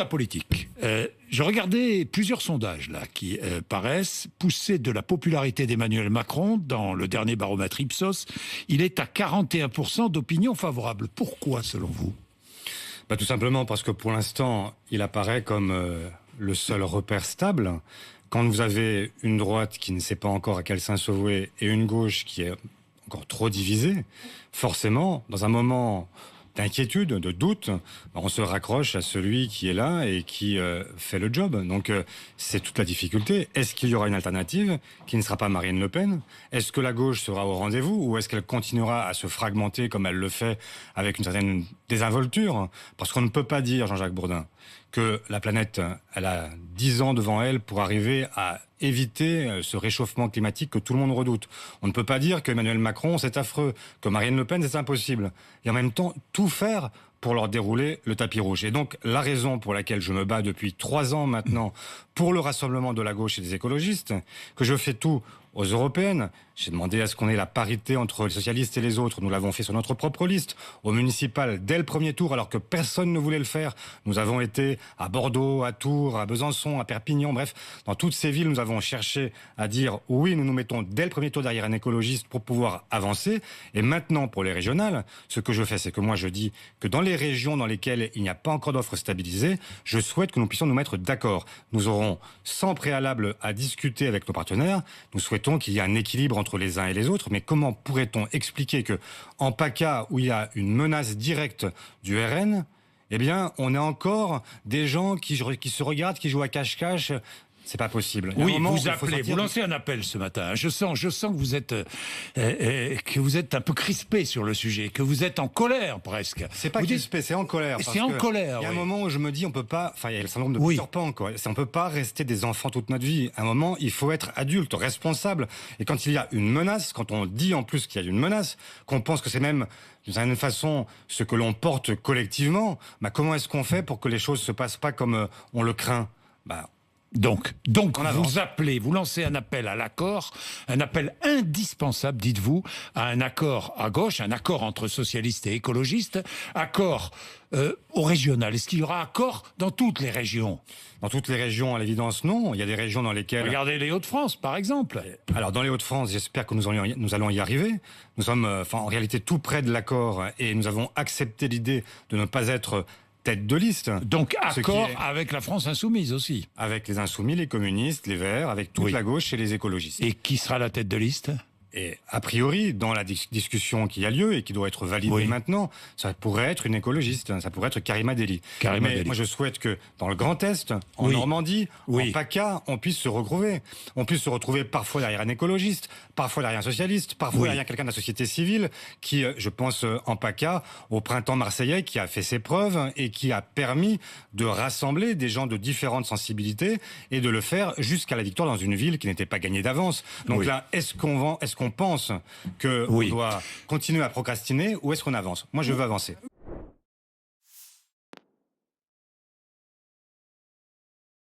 La politique. Je regardais plusieurs sondages là qui paraissent pousser de la popularité d'Emmanuel Macron dans le dernier baromètre Ipsos. Il est à 41% d'opinion favorable. Pourquoi, selon vous? Tout simplement parce que pour l'instant, il apparaît comme le seul repère stable. Quand vous avez une droite qui ne sait pas encore à quel sein se vouer et une gauche qui est encore trop divisée, forcément, dans un moment d'inquiétude, de doute, on se raccroche à celui qui est là et qui fait le job. Donc c'est toute la difficulté. Est-ce qu'il y aura une alternative qui ne sera pas Marine Le Pen? Est-ce que la gauche sera au rendez-vous ou est-ce qu'elle continuera à se fragmenter comme elle le fait avec une certaine désinvolture? Parce qu'on ne peut pas dire, Jean-Jacques Bourdin, que la planète, elle a 10 ans devant elle pour arriver à éviter ce réchauffement climatique que tout le monde redoute. On ne peut pas dire qu'Emmanuel Macron, c'est affreux, que Marine Le Pen, c'est impossible. Et en même temps, tout faire pour leur dérouler le tapis rouge. Et donc, la raison pour laquelle je me bats depuis 3 ans maintenant pour le rassemblement de la gauche et des écologistes, que je fais tout aux européennes. J'ai demandé à ce qu'on ait la parité entre les socialistes et les autres. Nous l'avons fait sur notre propre liste. Au municipal, dès le premier tour, alors que personne ne voulait le faire. Nous avons été à Bordeaux, à Tours, à Besançon, à Perpignan, bref. Dans toutes ces villes, nous avons cherché à dire oui, nous nous mettons dès le premier tour derrière un écologiste pour pouvoir avancer. Et maintenant, pour les régionales, ce que je fais, c'est que moi, je dis que dans les régions dans lesquelles il n'y a pas encore d'offres stabilisées, je souhaite que nous puissions nous mettre d'accord. Nous aurons, sans préalable à discuter avec nos partenaires, nous souhaitons qu'il y ait un équilibre entre les uns et les autres, mais comment pourrait-on expliquer que, en PACA, où il y a une menace directe du RN, eh bien, on a encore des gens qui se regardent, qui jouent à cache-cache. C'est pas possible. Oui, vous appelez, vous lancez un appel ce matin. Je sens que vous êtes un peu crispé sur le sujet, que vous êtes en colère presque. C'est pas crispé, c'est en colère. C'est en colère. Il y a un moment où je me dis, on peut pas. Enfin, il y a le syndrome de Peter Pan, quoi. On peut pas rester des enfants toute notre vie. À un moment, il faut être adulte, responsable. Et quand il y a une menace, quand on dit en plus qu'il y a une menace, qu'on pense que c'est même d'une certaine façon ce que l'on porte collectivement, comment est-ce qu'on fait pour que les choses se passent pas comme on le craint? Donc vous appelez, vous lancez un appel à l'accord, un appel indispensable, dites-vous, à un accord à gauche, un accord entre socialistes et écologistes, accord au régional. Est-ce qu'il y aura accord dans toutes les régions? Dans toutes les régions, à l'évidence, non. Il y a des régions dans lesquelles... Regardez les Hauts-de-France, par exemple. Alors, dans les Hauts-de-France, j'espère que nous allons y arriver. Nous sommes en réalité tout près de l'accord et nous avons accepté l'idée de ne pas être tête de liste. Donc accord avec la France insoumise aussi. Avec les insoumis, les communistes, les verts, avec toute la gauche et les écologistes. Et qui sera la tête de liste ? Et a priori, dans la discussion qui a lieu et qui doit être validée maintenant, ça pourrait être une écologiste, ça pourrait être Karima Delli. Mais moi je souhaite que dans le Grand Est, en Normandie, en PACA, on puisse se regrouper. On puisse se retrouver parfois derrière un écologiste, parfois derrière un socialiste, parfois derrière quelqu'un de la société civile qui, je pense en PACA, au printemps marseillais, qui a fait ses preuves et qui a permis de rassembler des gens de différentes sensibilités et de le faire jusqu'à la victoire dans une ville qui n'était pas gagnée d'avance. Donc là, est-ce qu'on pense qu'on doit continuer à procrastiner ou est-ce qu'on avance? Moi, je veux avancer.